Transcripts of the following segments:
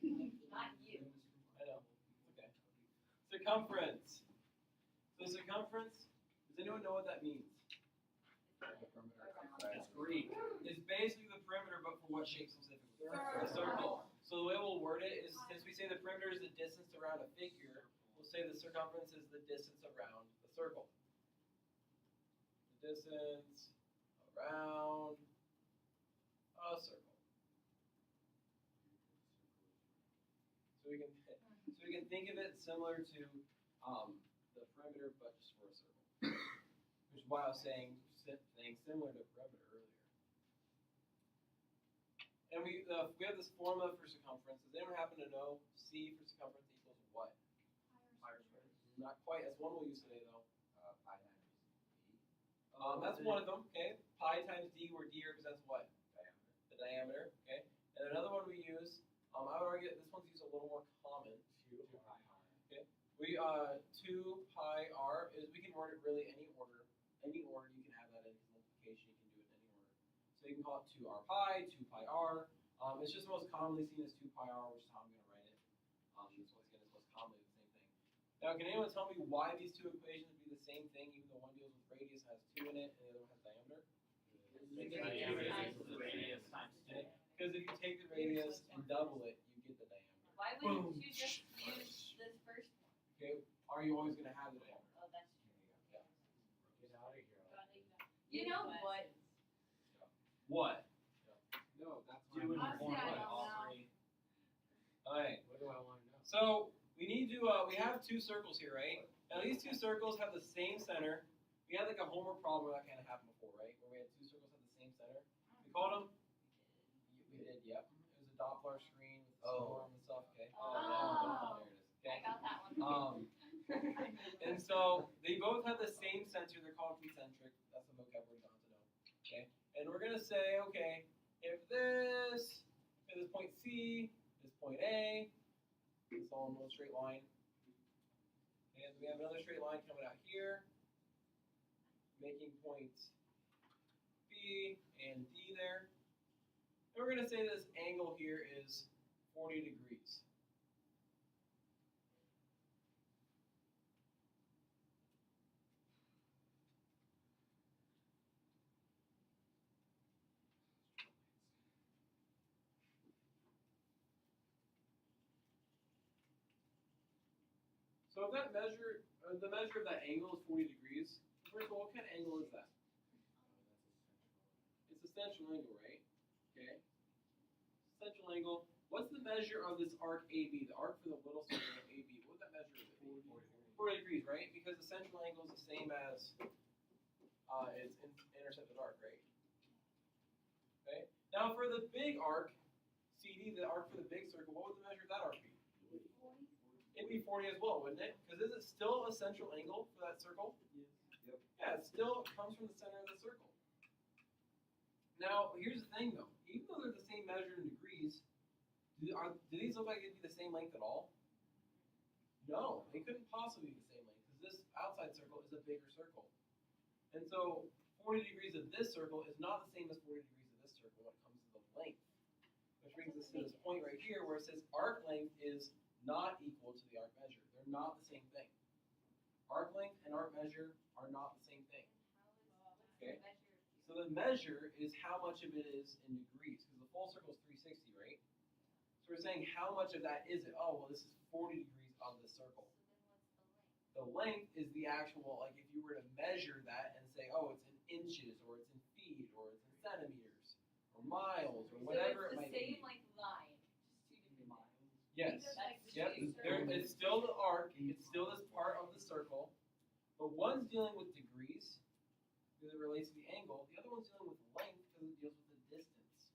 Not you. I know. Okay. Circumference. So circumference, does anyone know what that means? It's Greek. It's basically the perimeter, but for what shape specifically? A circle. So the way we'll word it is, since we say the perimeter is the distance around a figure, we'll say the circumference is the distance around the circle. The distance around a circle. So we can think of it similar to the perimeter, but just for a circle. Which is why I was saying similar to perimeter earlier. And we have this formula for circumference. Does anyone happen to know C for circumference equals what? Pi squared. Not quite. That's one we'll use today, though. Pi times d. That's one of them. Okay. Pi times d, where d represents what? Diameter. The diameter. Okay. And another one we use. I would argue that this one's used a little more common. 2 pi r. Okay. 2 pi r is, we can word it really any order. Any order you can have that in, because multiplication you can do it in any order. So you can call it 2r pi, 2 pi r. It's just most commonly seen as 2 pi r, which is how I'm going to write it. This once again is most commonly the same thing. Now, can anyone tell me why these two equations would be the same thing, even though one deals with radius and has 2 in it, and the other one has diameter? Radius times 2. Because if you take the radius and double it, you get the diameter. Why wouldn't you just use this first one? Okay. Are you always going to have the diameter? Oh, that's true. Get out of here. You know what? What? No, that's Do what it I'm in form I of don't all know. three. All right. What do I want to know? So we need to. We have two circles here, right? Now these two circles have the same center. We had like a homework problem where that kind of happened before, right? Where we had two circles have the same center. We called them. We did. Yep. It was a Doppler screen with the storm and stuff. Okay. Oh. There it is. I Okay. got that one. And so they both have the same center. They're called concentric. That's the vocab word you don't have to know. Okay. And we're gonna say, okay, if this point C, this point A, it's all in one straight line. And we have another straight line coming out here, making points B and D there. And we're gonna say this angle here is 40 degrees. So if that measure, the measure of that angle is 40 degrees, first of all, what kind of angle is that? It's a central angle, right? Okay. Central angle. What's the measure of this arc AB? The arc for the little circle of AB. What would that measure be? 40 degrees, right? Because the central angle is the same as its intercepted arc, right? Okay. Now for the big arc, CD, the arc for the big circle, what would the measure of that arc be? It'd be 40 as well, wouldn't it? Because is it still a central angle for that circle? Yes. Yep. Yeah, it still comes from the center of the circle. Now, here's the thing though. Even though they're the same measure in degrees, do these look like they'd be the same length at all? No, they couldn't possibly be the same length because this outside circle is a bigger circle. And so 40 degrees of this circle is not the same as 40 degrees of this circle when it comes to the length. Which brings us to this point right here where it says arc length is not equal to the arc measure. They're not the same thing. Arc length and arc measure are not the same thing. Okay. So the measure is how much of it is in degrees, because the full circle is 360, right? So we're saying how much of that is it? Oh, well, this is 40 degrees of the circle. The length is the actual, like if you were to measure that and say, oh, it's in inches, or it's in feet, or it's in centimeters, or miles, or whatever it So might it's the be. same like line, just two different lines. Yes. That's Yep. the It's still the arc. It's still this part of the circle, but one's dealing with degrees because it relates to the angle. The other one's dealing with length because it deals with the distance.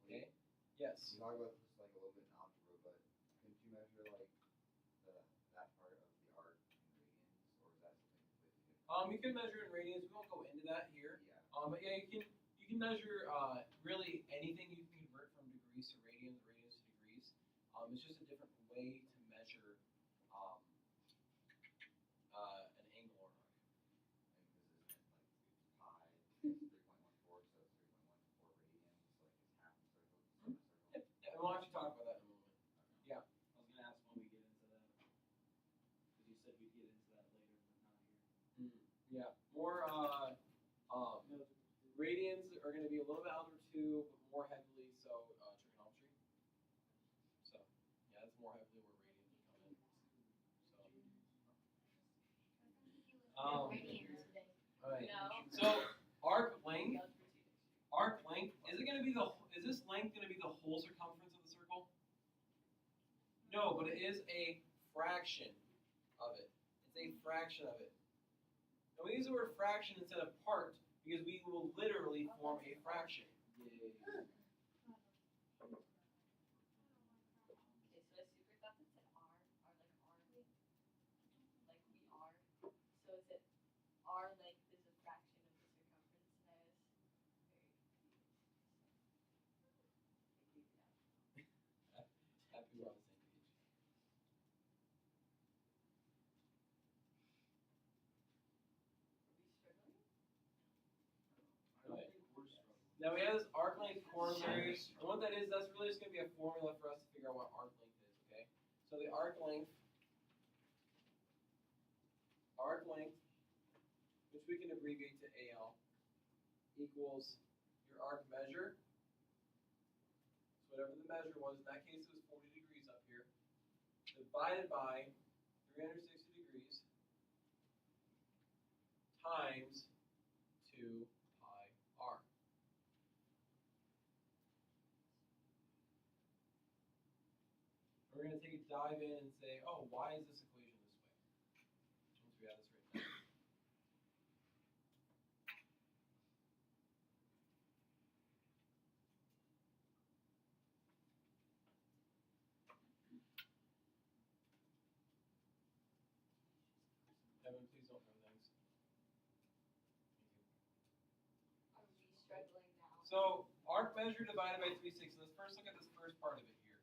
Okay. Yes. You talk about this like a little bit in algebra, but couldn't you measure like that part of the arc in radians, or is that something completely different? You can measure in radians. We won't go into that here. Yeah. But yeah, you can measure really anything. You can convert from degrees to radians, radians to degrees. It's just a different way to measure an angle or an arc. And this isn't like pi is 3.14, so it's 3.14 radians, like it's half a circle, it's a circle. Yeah, and we'll actually talk about that in a moment. Yeah. Yeah, more radians are going to be a little bit algebra 2, but more heavily so trigonometry. So yeah, that's more heavily where radians would come in. So all right. No. So arc length is it going to be is this length going to be the whole circumference of the circle? No, but it is a fraction of it. It's a fraction of it. And we use the word fraction instead of part because we will literally form a fraction. Yay. Okay, so I super thought that said R, or like R length, like we are. So is it R length is a fraction of the circumference, and I was very confused. I figured it out. Happy we're on the same page. Are we struggling? I don't think we're struggling. Now we have this arc length corollary, and what that is, that's really just going to be a formula for us to figure out what arc length is, okay? So the arc length, which we can abbreviate to AL, equals your arc measure. So whatever the measure was, in that case it was 40 degrees up here, divided by 360 degrees times 2 pi r. We're going to take a dive in and say, oh, why is this equation this way? Once we have this written down. Evan, please don't throw things. Are we struggling now? So arc measure divided by 360. Let's first look at this first part of it here.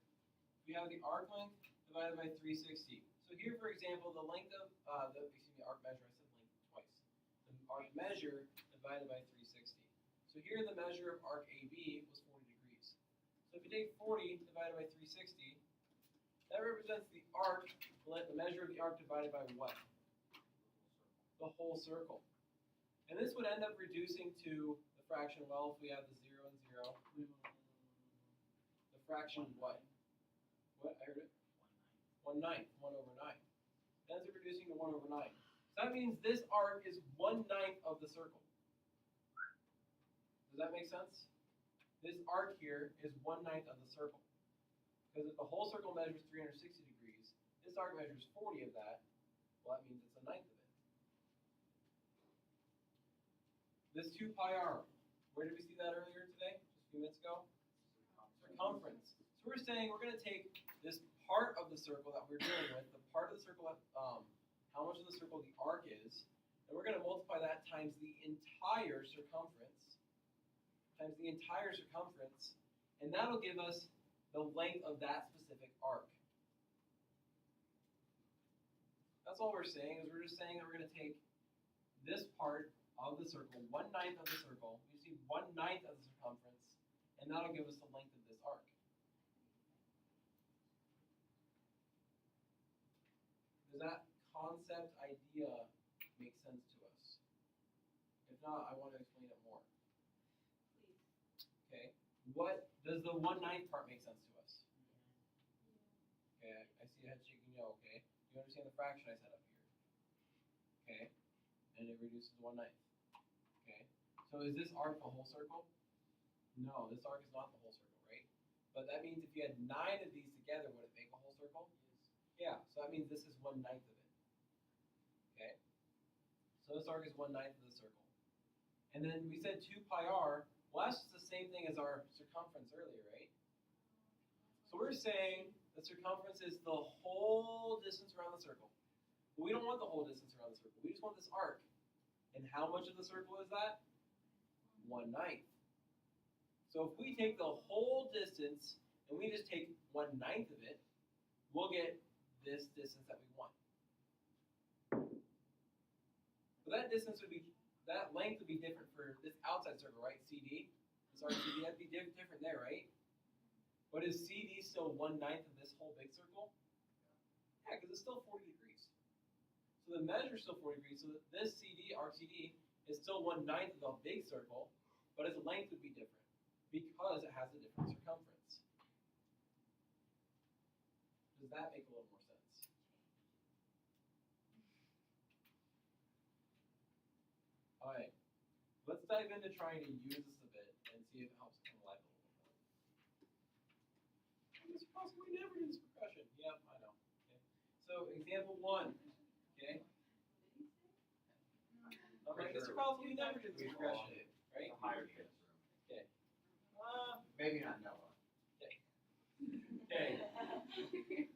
We have the arc length divided by 360. So here, for example, the length of arc measure. I said length twice. The arc measure divided by 360. So here, the measure of arc AB was 40 degrees. So if you take 40 divided by 360, that represents the arc. The measure of the arc divided by what? The whole circle. And this would end up reducing to the fraction, well, if we have the 0 and 0, the fraction what? What? I heard it? 1/9. 1 over 9. It ends up reducing to 1 over 9. So that means this arc is 1/9 of the circle. Does that make sense? This arc here is 1/9 of the circle. Because if the whole circle measures 360 degrees, this arc measures 40 of that, well, that means it's 1/9 of it. This 2 pi r, where did we see that earlier today? Just a few minutes ago? Circumference. So we're saying we're going to take this part of the circle that we're dealing with, the part of the circle, how much of the circle the arc is, and we're going to multiply that times the entire circumference, and that'll give us the length of that specific arc. That's all we're saying, is we're just saying that we're going to take this part of the circle, 1/9 of the circle, you see 1/9 of the circumference, and that'll give us the length of this arc. Does that concept idea make sense to us? If not, I want to explain it more. Please. Okay. What does the 1/9 part make sense to us? Okay, I see a head shaking no, okay. You understand the fraction I set up here. Okay. And it reduces to 1/9. Okay. So is this arc the whole circle? No, this arc is not the whole circle, right? But that means if you had 9 of these together, would it make a whole circle? Yeah, so that means this is 1/9 of it. Okay? So this arc is 1/9 of the circle. And then we said 2 pi r, well that's just the same thing as our circumference earlier, right? So we're saying the circumference is the whole distance around the circle. But we don't want the whole distance around the circle. We just want this arc. And how much of the circle is that? 1/9. So if we take the whole distance and we just take 1/9 of it, we'll get this distance that we want. So that distance would be, that length would be different for this outside circle, right? CD. This arc CD, that'd be different there, right? But is CD still 1/9 of this whole big circle? Yeah, because it's still 40 degrees. So So the measure is still 40 degrees. So this CD, arc CD, is still 1/9 of the big circle, but its length would be different because it has a different circumference. Does that make a little more sense? All right, let's dive into trying to use this a bit and see if it helps come alive a little bit more. It's possible we never do this progression. Yep, I know. Okay. So example 1. Okay. I'm like, Mr. Collins, we never did this progression, right? Higher chance room. Okay. Maybe not Noah. Okay. You have no idea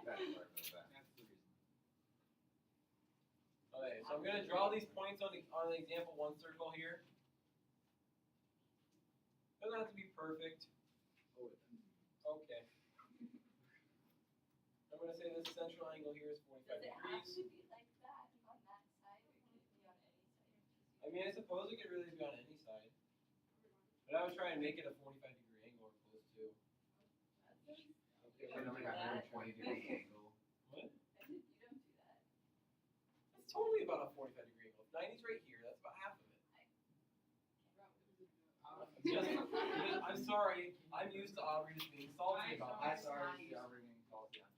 That's part of that. That's the reason. Okay, so I'm gonna draw these points on the example 1 circle here. Doesn't have to be perfect. Oh, Okay. I'm gonna say this central angle here is 45 Does it have degrees. to be like that on that side, or can it be on any side? I mean, I suppose it could really be on any side. But I would try and make it a 45 degree angle or close to. It's like a 120-degree angle. What? You don't do that. That's totally about a 45 degree angle. If 90's right here, that's about half of it. I'm sorry, I'm used to Aubrey just being salty about I'm this. sorry, Aubrey getting salty. I'm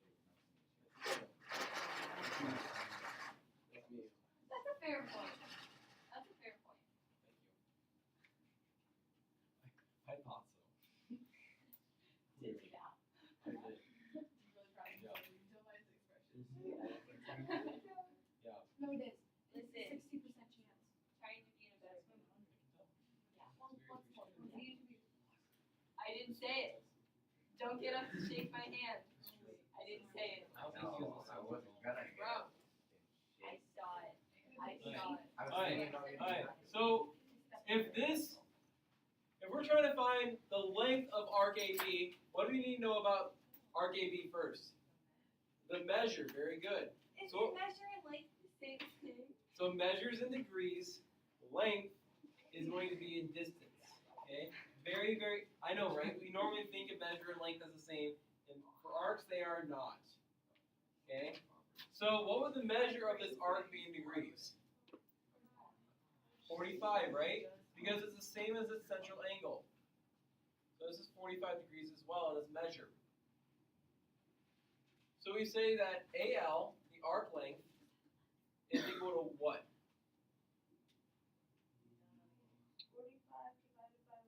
That's me. That's a fair point. That's a fair point. Thank you. I thought so. Did you now? I did. Really proud of Yeah. you. Don't mind the expression. Yeah. No, it is. Listen, 60% chance. trying to be in a better mood. Yeah. Very I didn't say it. Don't get up to shake my hand. I didn't say it. I don't think he was I wasn't gonna get Bro, it. I saw it. I saw it. I was Alright, thinking about it. alright. So if we're trying to find the length of arc AB, what do we need to know about arc AB first? The measure, very good. Is So- it measuring like the same thing? So measures in degrees, length is going to be in distance. Okay? Very, very, I know, right? We normally think of measure and length as the same, and for arcs they are not. Okay? So what would the measure of this arc be in degrees? 45, right? Because it's the same as its central angle. So this is 45 degrees as well in its measure. So we say that AL, the arc length, is equal to what? 45 divided by 1.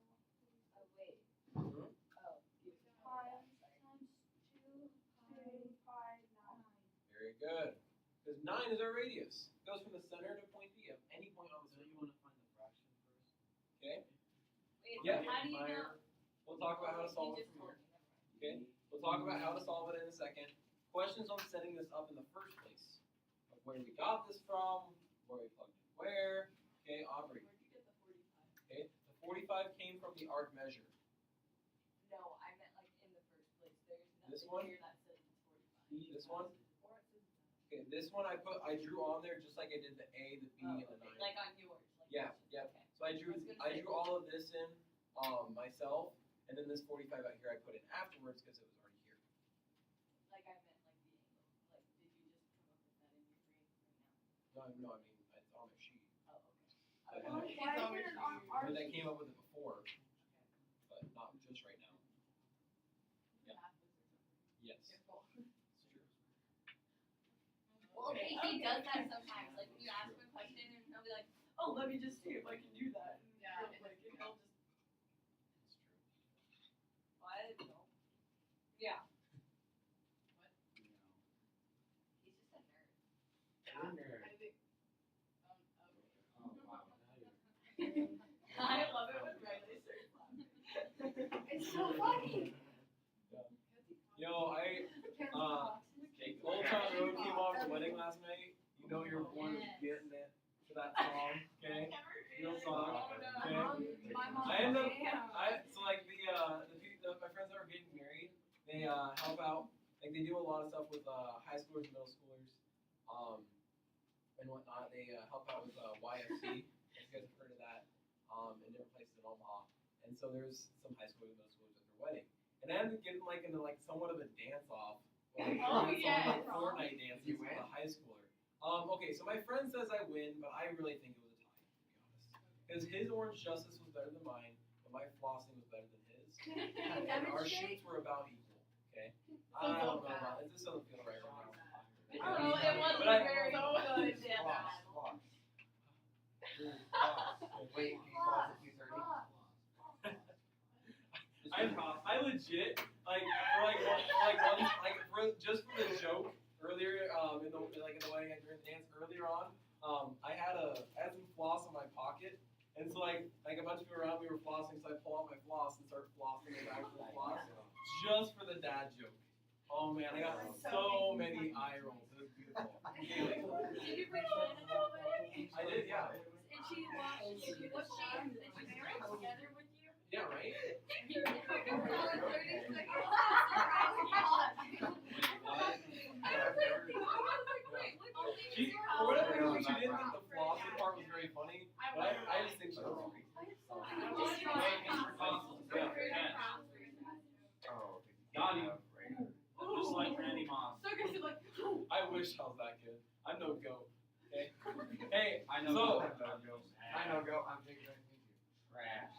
Oh, wait. Mhm. Oh, 5 times 2 pi 9. Very good. Because 9 is our radius. It goes from the center to point B of any point on the So you circle. want to find the fraction first? Okay? Wait, Yeah. but how do you know? We'll talk about how to solve You it just from told here. me. Okay? We'll talk about how to solve it in a second. Questions on setting this up in the first place. Of where we got this from, where we plugged in where. Okay, Aubrey. Where'd you get the 45? Okay? The 45 came from the arc measure. No, I meant like in the first place. There's nothing This one? here that says it's 45. This one? Or it says Okay, this one I drew on there just like I did the A, the B, oh, and the okay. 9. Like on yours. Like Yeah, yours. yeah. Okay. So I drew all of this in myself, and then this 45 out here I put in afterwards because it was already here. Like I meant like the angle. Like did you just come up with that in your brain right No, I mean it's on my sheet. now? Oh, I okay. had it. Why is it on I our mean, I sheet? came up with it before, but not just right now. Yeah. Yes. It's true. Well, okay, he does that sometimes. Like when you ask him a question and he'll be like, "Oh, let me just see if I can do that." And Yeah. Like and he'll just It's true. what? No. Yeah. You know. He's just a nerd. You're a nerd. I think. Oh, wow. Now you're. I love it when Riley starts laughing. It's so funny. You know, Old Town Road came on for wedding last night. You know you're one of getting it for that song, okay? Real song. Okay. My mom. I end up, Yeah. so like my friends that are getting married, they help out. Like they do a lot of stuff with high schoolers and middle schoolers, and whatnot. They help out with YFC. If you guys have heard of that, in different places in Omaha. And so there's some high schoolers and middle schoolers at their wedding, and I ended up getting like into like somewhat of a dance off Oh, yeah. Fortnite dances You with win? a high schooler. Okay, so my friend says I win, but I really think it was a tie, to be honest. Because his Orange Justice was better than mine, but my flossing was better than his. And our shoots were about equal. Okay. I don't know about it. This doesn't feel right right now. Oh, it wasn't But I- very good. Yeah. Floss. Wait, can you floss at 2:30? I legit just for the joke earlier in the wedding during the dance earlier on I had some floss in my pocket and so like a bunch of people around me were flossing so I pull out my floss and start flossing with actual floss just for the dad joke. Oh man, I got so many eye rolls. It was beautiful. Anyway, Did you bring Shannon to the wedding? I did, yeah. And she watched you. Was she married together with you? Yeah, right? For whatever reason, she didn't think the flossing part was very funny, but I just think she was sweet. Oh, Got him. Radar. Just like Randy Moss. I wish I was that good. I'm no goat. Okay. Hey, I know. so I know, go. I'm taking it. Trash.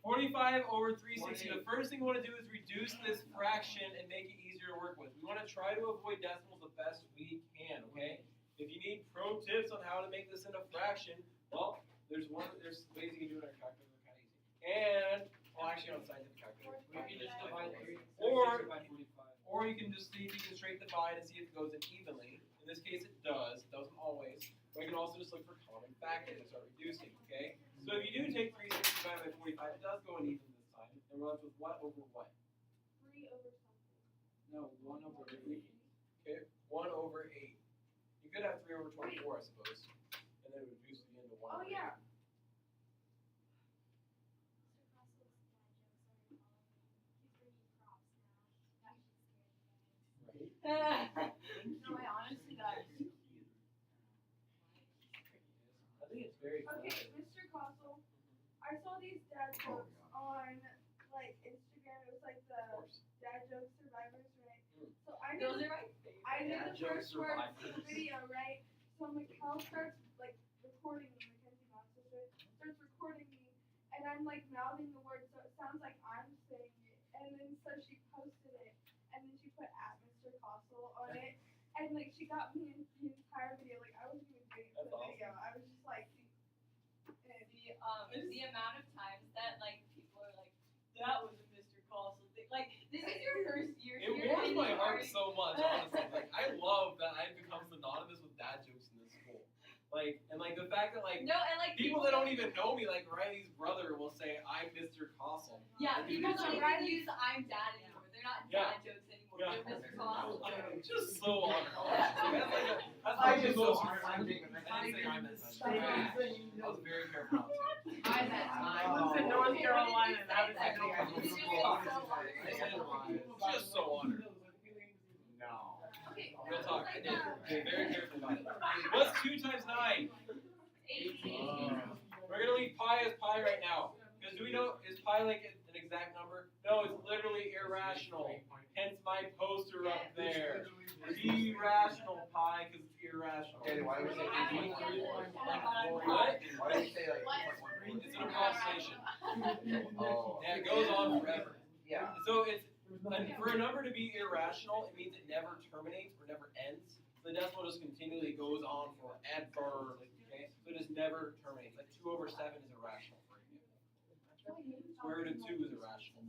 45 over 360. The first thing we want to do is reduce this fraction and make it easier to work with. We want to try to avoid decimals the best we can, okay? If you need pro tips on how to make this into a fraction, well, there's ways you can do it on a calculator, kind of easy. And, well, actually on a scientific calculator. We can just divide 360 Or- by 45. Or you can just see if you can straight divide and see if it goes in evenly. In this case, it does. It doesn't always. But you can also just look for common factors and start reducing, okay? So if you do take 360 divided by 45, it does go in even this time. And we're left with what over what? 3 over something. No, 1 over 8. Okay, 1 over 8. You could have 3 over 24, I suppose. And then it would reduce again to 1 Oh, over yeah. 8. No, I honestly got it. I think it's very Okay, clever. Mr. Castle, I saw these dad jokes on like Instagram. It was like Of the course. dad joke survivors, right? Mm. So I knew Those are my I knew Dad the joke first words of the survivors. video, right? So Mikkel starts like recording me, Mackenzie Monsters, right? Starts recording me, and I'm like mouthing the words, so it sounds like I'm saying it. And then so she posted it, and then she put at Mr. Castle on it, and like she got me in the entire video. Like I wasn't even doing it for That's the video. I was just like, The amount of times that like people are like, that was a Mr. Castle thing. Like, this is your first year It here. warms and my you heart already- so much, honestly. Like, I love that I've become synonymous with dad jokes in this school. Like, and like the fact that like No, and like people that don't even know me, like Riley's brother, will say, "I'm Mr. Castle." Yeah, Like, people it's don't just- even use I'm dad anymore. They're not Yeah. dad jokes anymore. Yeah. They're Mr. Castle. I'm just so honored. That's I like just the most. so honored. I'm taking I didn't say I meant that. Stop. I was very careful not to. I meant Oh. mine. Said North Okay, Carolina, what now did they you say say? no. It's just It's so I honored. said just so honored. No. Okay, Real talk, I did. like, Okay, very careful about it. What's 2 times 9? 18. We're gonna leave pi as pi right now. Because do we know, is pi like an exact number? No, it's literally irrational. Hence my poster up there. Irrational pi, because it's irrational. Okay, then why do we say 18? What? Why do we say like What? 8.1? It's an approximation. Oh. Yeah, it goes on forever. Yeah. So it's, and for a number to be irrational, it means it never terminates or never ends. So the decimal just continually goes on forever. Okay? So it just never terminates. Like 2 over 7 is irrational, for example. Square root of 2 is irrational.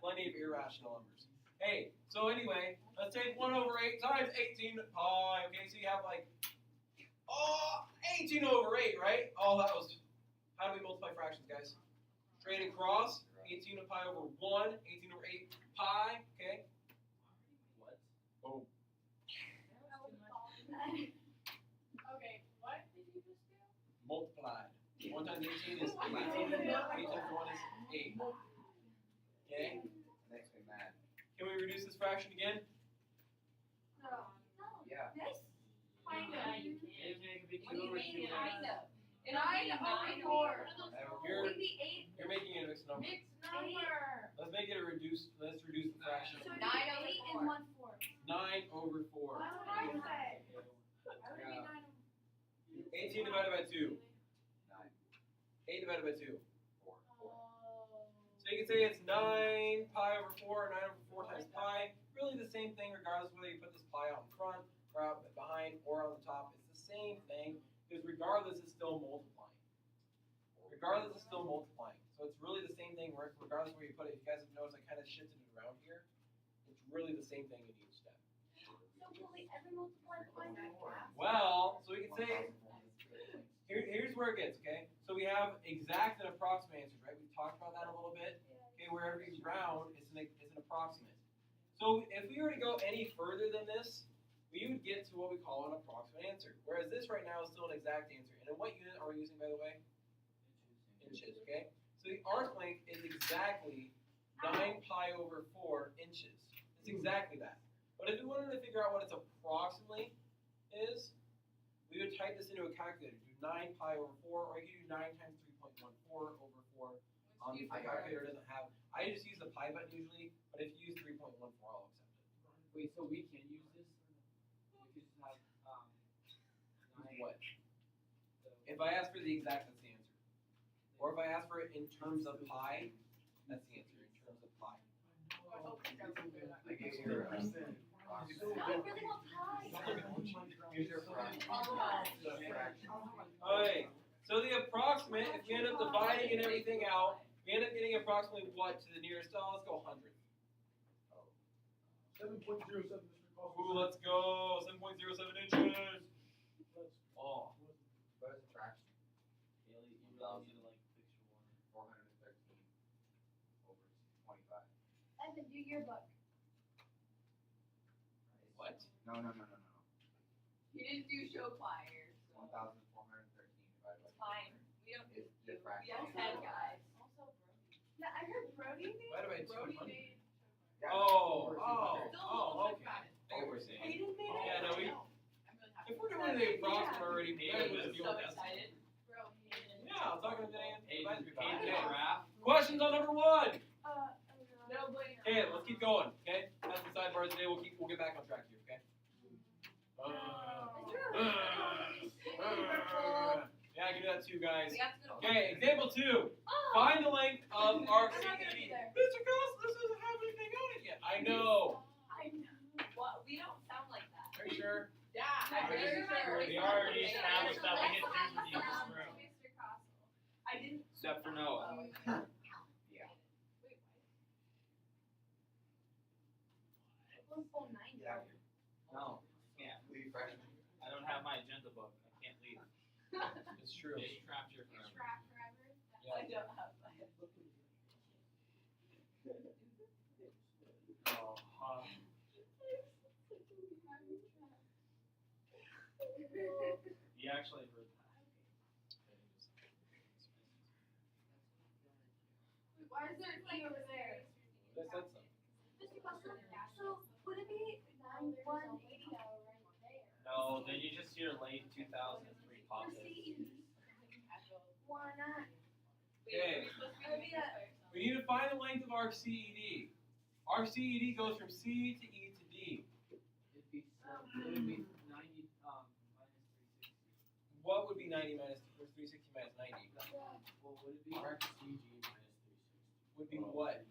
Plenty of irrational numbers. Hey, so anyway, let's take 1 over 8 times 18 pi. Okay, so you have like, 18 over 8, right? Oh, that was, how do we multiply fractions, guys? Straight across, 18 of pi over 1, 18 over 8 pi, okay? What? Boom. Okay, what did you just do? Multiplied. 1 times 18 is 18. 8 times 1 is 8. Okay? Makes me mad. Can we reduce this fraction again? no. Yeah. Yes. Kind of. Yeah, you can. It can be What do 2 you over mean, 2. kind of? It Nine already over 4. You're, Maybe 8. you're making it a mixed number. Mixed number. Let's make it a reduced, let's reduce the fraction. So 9 18 divided by 2. 9, 8 divided by 2. 4. So you can say it's 9 pi over 4, or 9 over 4 times pi. Really the same thing regardless of whether you put this pi out in front, or out behind, or on the top. It's the same thing, because regardless it's still multiplying. Regardless it's still multiplying. So it's really the same thing regardless of where you put it. If you guys have noticed, I kind of shifted it around here. It's really the same thing in each step. So will we ever multiply by 9? Well, so we can say, here's where it gets, okay? So we have exact and approximate answers, right? We've talked about that a little bit. Okay, wherever you round, it's an approximate. So if we were to go any further than this, we would get to what we call an approximate answer. Whereas this right now is still an exact answer. And in what unit are we using, by the way? Inches, okay? So the arc length is exactly 9 pi over 4 inches. It's exactly that. But if we wanted to figure out what its approximately is, we would type this into a calculator. Do 9 pi over 4, or you can do 9 times 3.14 over 4. My calculator doesn't have, I just use the pi button usually, but if you use 3.14, I'll accept it. Wait, so we can use this? We could just have, Use what? If I ask for the exact, that's the answer. Or if I ask for it in terms of pi, that's the answer, in terms of pi. I gave you your approximate. No, I really want pie. Here's your fraction. Alright, so the approximate, if we end up dividing and everything out, we end up getting approximately what to the nearest? Oh, let's go 100. 7.07, Mr. Ooh, let's go, 7.07 inches. Oh, But it's a fraction. Haley, you really need to like fix your water. 413 over 25. Evan, do your book. what? No. He didn't do show pliers. 1,413 divided by Fine. We don't do It's the fraction. We have 10 guys. Yeah, I heard Brody made. Divided by Brody 200. made. Oh, Still okay. I get what you're saying. Hayden made it? Yeah, no, we, I'm really happy. if we're doing the approximate already, we might as well Hayden deal was so with that. excited. Yeah, I'll talk to Dan. Hayden, Advisory about Hayden, it. Okay. giraffe. Questions on number 1. No, Blake. Okay, let's keep going. Okay, that's the sidebar today. We'll get back on track here. Okay. Yeah, I can do that too, guys. We have to go to Okay, example 2. Find the length of arc CED. Mr. Goss, this doesn't have anything on it yet. I know. I know. What? We don't sound like that. Are you sure? Yeah. I'm pretty sure. We already established that we get things with you in this room. Mr. Castle. I didn't. Except for Noah. Yeah. Wait, One full 90. Yeah. No, can't. Leave fraction. I don't have my agenda book. I can't leave. It's true. It's trapped here You're forever. trapped forever. Yeah. I don't have my. Oh, you actually heard that. Why is there an E over there? I said something. Mr. Castle, so would it be 9180 right there? No, then you just hear late 2003 pop For hits. CED. Why not? Okay. It'll be that. We need to find the length of arc CED. Arc CED goes from C to E to D. It'd be 90 minus 360. What would be 90 minus or 360 minus 90? What would it be? Arc CG minus 360. Would be what?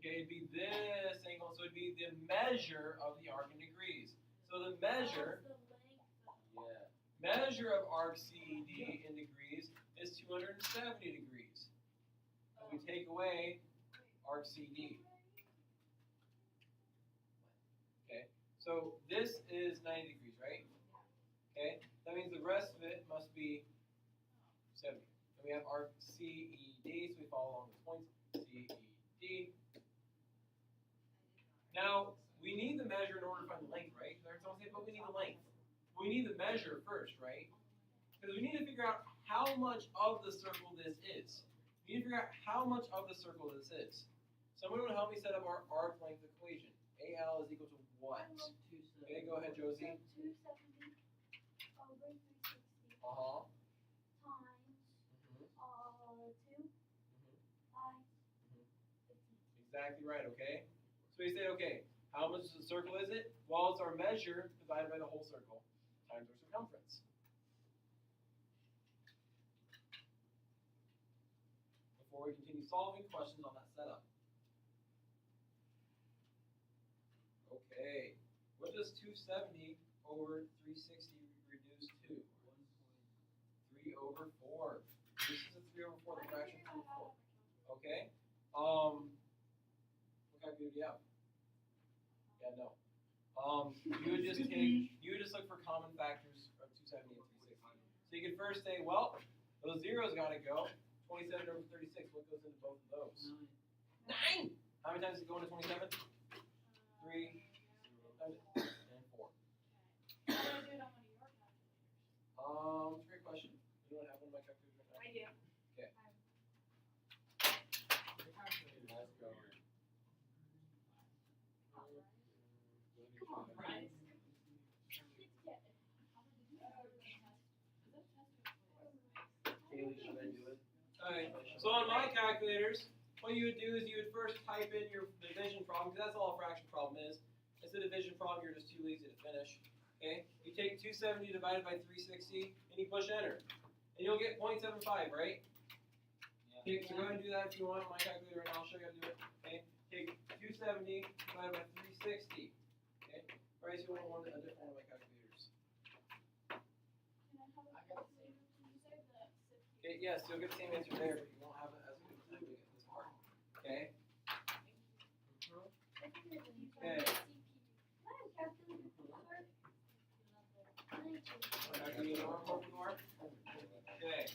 Okay, it'd be this angle, so it'd be the measure of the arc in degrees. So the measure of arc CED in degrees is 270 degrees. And we take away arc CD. Okay, so this is 90 degrees, right? Okay, that means the rest of it must be 70. And we have arc CED, so we follow along the points. CED. Now, we need the measure in order to find the length, right? There's someone saying, but we need the length. We need the measure first, right? Because we need to figure out how much of the circle this is. We need to figure out how much of the circle this is. Someone would help me set up our arc length equation. AL is equal to what? Okay, go ahead, Josie. 270 over 360 Uh-huh. times 2 times 15. Exactly right, okay? So we say, okay, How much of the circle is it? Well, it's our measure divided by the whole circle times our circumference. Before we continue solving, questions on that setup? Okay. What does 270 over 360 reduce to? 3 over 4. This is a 3 over 4, the fraction of 3 over 4. Okay. What calculator do you have? Yeah, no. You would just look for common factors of 270 and 360. So you could first say, well, those zeros gotta go. 27 over 36, what goes into both of those? 9! How many times does it go into 27? 3 and 4. How do I do it on one of your calculators? That's a great question. You don't have one of my calculators right now? I do. Okay. Come on, Bryce. Kaylee, should I do it? Alright, so on my calculators, what you would do is you would first type in your division problem, because that's all a fraction problem is. It's a division problem, you're just too lazy to finish. Okay? You take 270 divided by 360, and you push enter. And you'll get 0.75, right? Okay, so go ahead and do that if you want on my calculator, and I'll show you how to do it. Okay? Take 270 divided by 360. Okay? Bryce, you want a different one of my calculators. Okay, yes, you'll get the same answer there, but you won't have it as a good time to get this part. Okay? Okay. Okay.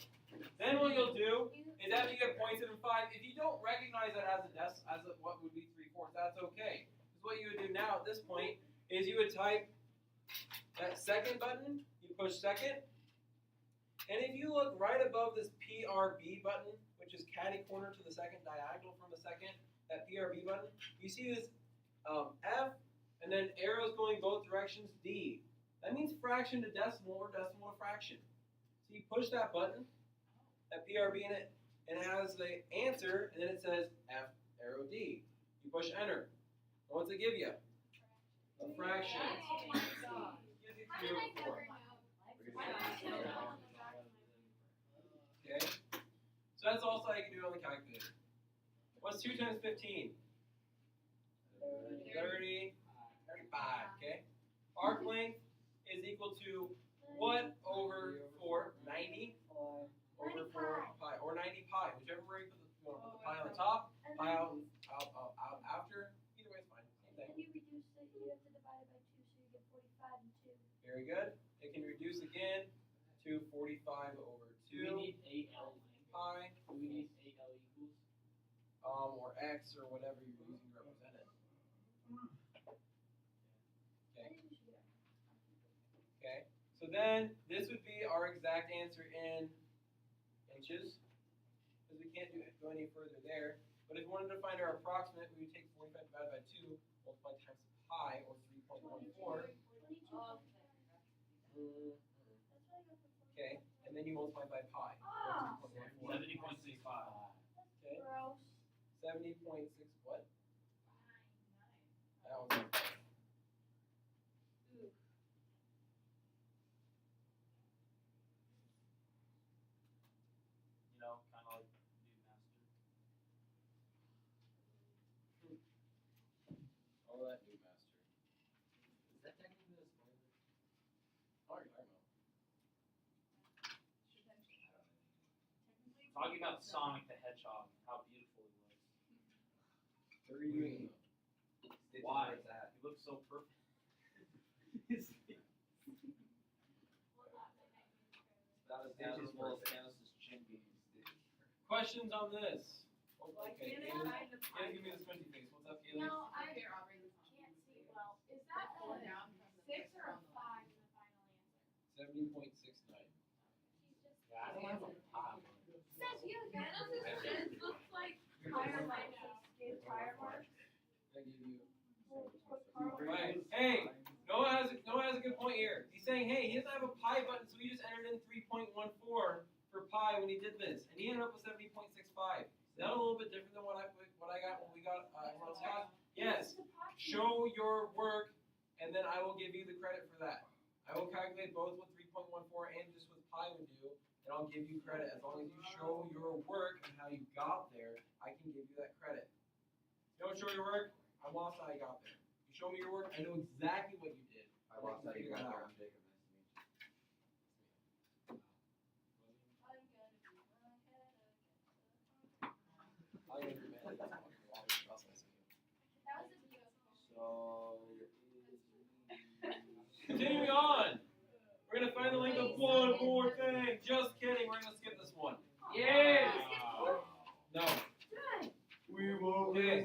Then what you'll do is after you get 0.75, if you don't recognize that as what would be 3/4, that's okay. Because what you would do now at this point is you would type that second button, you push second, and if you look right above this PRB button, which is catty corner to the second, diagonal from the second, that PRB button, you see this F, and then arrows going both directions, D. That means fraction to decimal or decimal to fraction. So you push that button, that PRB in it, and it has the answer, and then it says F arrow D. You push enter. And what's it give you? A fraction. Oh my god. Gives you How 3 did I over 4. never know? Okay? So that's also how you can do it on the calculator. What's 2 times 15? 30, 35, okay? Arc length is equal to what over 4? 90 over 4 pi, or 90 pi, whichever way you want to put the pi on the top, pi out after, either way is fine, same thing. You reduce it, you have to divide it by 2, so you get 45 and 2. Very good. It can reduce again to 45 over Do we 2 need 8L? pi, Do we need 8L equals? or x, or whatever you're using to represent it. Okay, so then this would be our exact answer in inches, because we can't go any further there. But if we wanted to find our approximate, we would take 45 divided by 2, multiplied times pi, or 3.14. Okay, and then you multiply by pi, or 3.14. 70.65. Okay, Gross. 70.6 what? That was You know, kind of like new master. all that new master. Is that technically a spoiler? Oh, you're talking about. Talking about Sonic the Hedgehog, how beautiful he was. What are you doing? Why? Where's that? He looks so perfect. That is Stitch is as well as perfect. Thanos' chin being Questions on this? Oh, Well, I okay, can't Galen, find the Galen, give me the squinty face. What's up, Galen? No, I can't see well. Is that a 6 or a 5 in the final answer? 70.69. He's just. Yeah, I don't have a pop. Says you. Thanos' shins looks like tire marks. Skid tire marks. That give you. Put Carl- Right. Hey, Noah has a good point here. He's saying, hey, he doesn't have a pi button, so he just entered in 3.14 for pi when he did this, and he ended up with 70.65. Is that a little bit different than what I got when we got everyone else got? Yes. Show your work, and then I will give you the credit for that. I will calculate both what 3.14 and just with pi would do, and I'll give you credit. As long as you show your work and how you got there, I can give you that credit. You don't show your work, I lost how you got there. You show me your work, I know exactly what you did. I lost how you got there. I'm Jacob. Nice to meet you. I'll give you man. That's awesome. That was a beautiful. So, continuing on. We're going to find the length of one more thing. Just kidding, we're going to skip this one. Yeah. No. We will. Okay.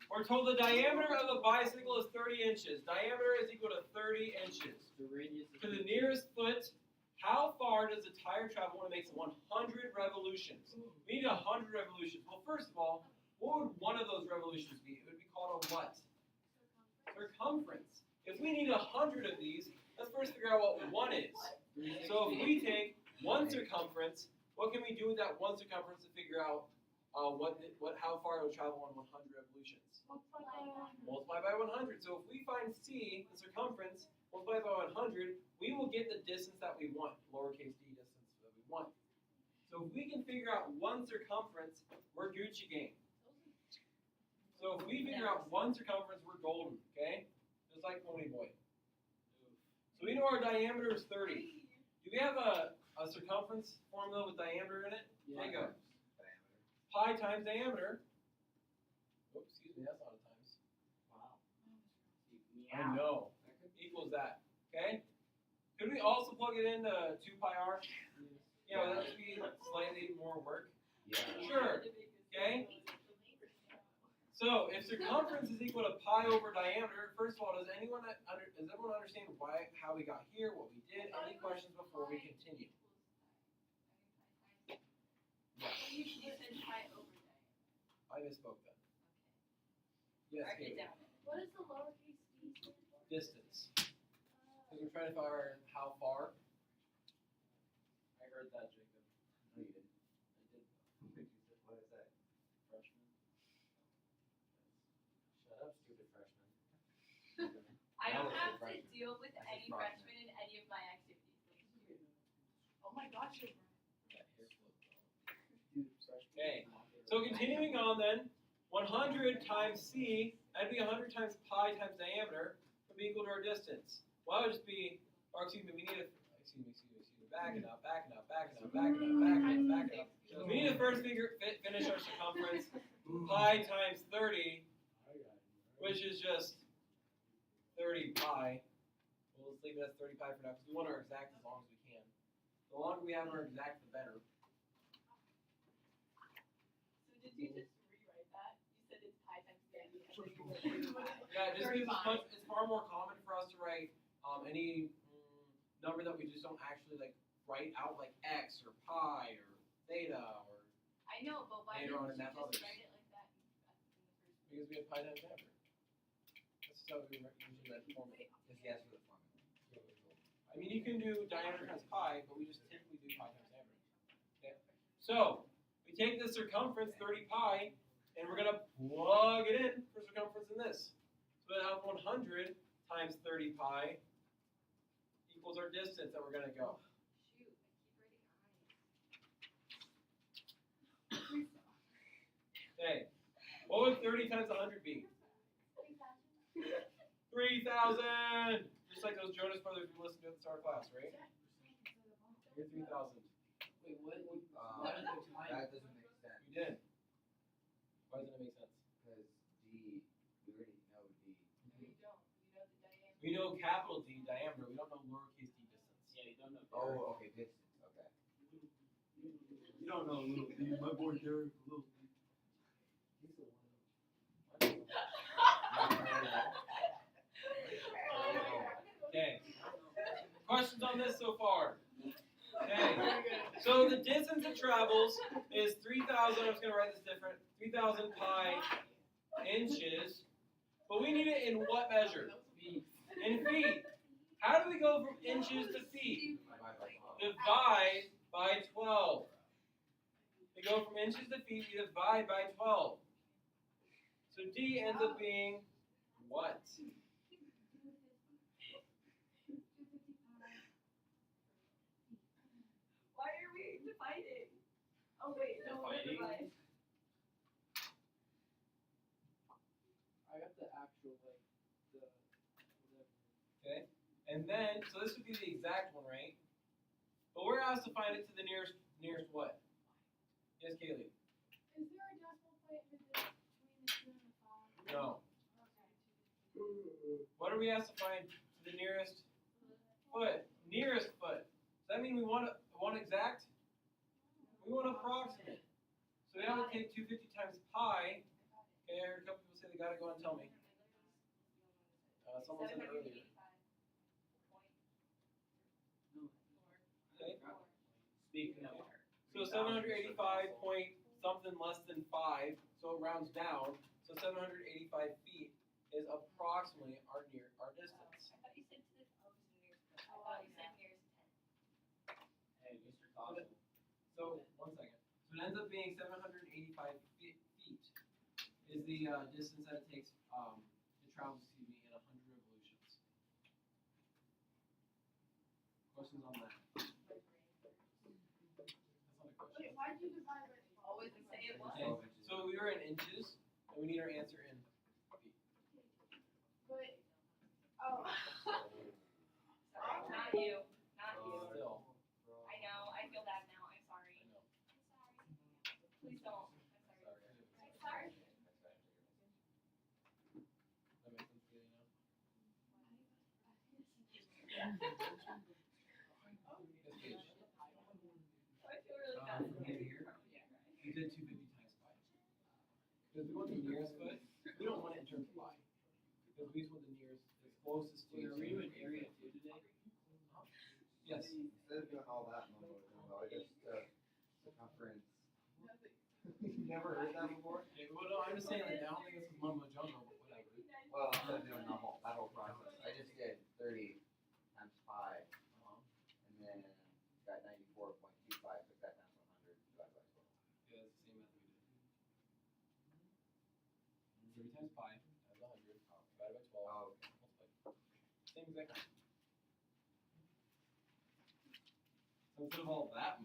We're told the diameter of a bicycle is 30 inches. Diameter is equal to 30 inches. The radius To the nearest foot, how far does a tire travel when it makes 100 revolutions? We need 100 revolutions. Well, first of all, what would one of those revolutions be? It would be called a what? Circumference. If we need 100 of these, let's first figure out what one is. So if we take one circumference, what can we do with that one circumference to figure out how far it will travel on 100 revolutions? Multiply by 100. So if we find C, the circumference, multiply by 100, we will get the distance that we want, lowercase d distance that we want. So if we can figure out one circumference, we're Gucci gang. So if we figure out one circumference, we're golden, okay? Just like Pony Boy. So we know our diameter is 30. Do we have a circumference formula with diameter in it? There you go. Diameter. Pi times diameter. Oops, excuse me, that's not a times. Wow. I know. Equals that. Okay? Could we also plug it into 2 pi r? Yeah, would that be slightly more work? Yeah. Sure. Okay? So if circumference is equal to pi over diameter, first of all, does everyone understand how we got here, what we did? Any questions before we continue? You said pi over diameter. I misspoke then. Yes, Write it Haley. down. What is the lowercase d stand for? Distance. Because we're trying to find out how far. I heard that, Jacob. No, you didn't. I did. What is that? Freshman. Shut up, stupid freshman. I don't That was have a to freshman. deal with That's a any freshman. freshmen in any of my activities. Oh my gosh, you're That hair flip. Dude, freshman. Okay. So continuing on then, 100 times c, that'd be 100 times pi times diameter, would be equal to our distance. Well, that would just be, or excuse me, we need to, back it up. We need to first finish our circumference, pi times 30, which is just 30 pi. Well, let's leave it as 30 pi for now, because we want our exact as long as we can. The longer we have our exact, the better. So did you just rewrite that? You said it's pi times 30. Yeah, just 30 because pi. it's far more common for us to write any number that we just don't actually like write out, like x or pi or theta or I know, but why Later didn't on you in math just others. write it like that in the first place? because we have pi times diameter. That's just how we usually write the formula. Just yes for the formula. I mean, you can do diameter times pi, but we just typically do pi times diameter. Okay. So we take the circumference 30 pi, and we're gonna plug it in for circumference in this. So we have 100 times 30 pi equals our distance that we're gonna go. Shoot, I keep writing eyes. Okay. What would 30 times 100 be? 3,000. Just like those Jonas Brothers we listened to at the start of class, right? You're 3,000. Wait, what? That doesn't make sense. You did. Why doesn't it make sense? Because D, we already know D. No, you don't. You know the diameter. We know capital D diameter. We don't know lowercase d distance. Yeah, you don't know. Oh, okay, distance. Okay. You don't know little D. My boy Derek, little D. He's the one. Okay. Questions on this so far? Okay. So the distance it travels is 3,000. I'm just gonna write this different. 3,000 pi inches. But we need it in what measure? In feet. How do we go from inches to feet? Divide by 12. We go from inches to feet, we divide by 12. So D ends up being what? Why are we dividing? Oh wait, no, we're Dividing? dividing. I got the actual like the whatever. Okay. And then, so this would be the exact one, right? But we're asked to find it to the nearest what? Yes, Kaylee? Is there a decimal point between the 2 and the 5? No. Okay. What are we asked to find to the nearest foot? Nearest foot. Does that mean we want exact? We want approximate. So we have to take 250 times pi. Okay, I heard a couple people say they gotta go and tell me. Someone said it earlier. Okay. Speaking of. So 785 point something less than 5, so it rounds down. So 785 feet is approximately our distance. I thought you said to the nearest. I thought you said nearest 10. Hey, Mr. Cosmo. So 1 second. So it ends up being 785 feet is the distance that it takes to travel, in 100 revolutions. Questions on that? That's not a question. Wait, why'd you divide by 12? Always say it was. Okay, so we were in inches, and we need our answer in feet. But, oh. Sorry, not you. Not you. Still, I know, I feel bad now, I'm sorry. I know. Please don't. I'm sorry. Sorry. I'm sorry. That makes sense to you now? Yes, Paige. I feel really bad. From here to here, we did 250 times pi. Because we want the nearest foot, we don't want it in terms of pi. Because we just want the nearest, the closest to. Wait, are we doing area 2 today? Yes. Instead of doing all that mumbo jumbo, I just circumference. You never heard that before? Okay, well, no, I'm just saying, like, I don't think this is mumbo jumbo, but whatever. Well, instead of doing that whole process, I just did 30 times pi, and then got 94.25, took that times 100, divided by 12. Yeah, it's the same method we did. 30 times pi, times 100, divided by 12, Oh, okay. multiplied. Same exact thing. So instead of all that,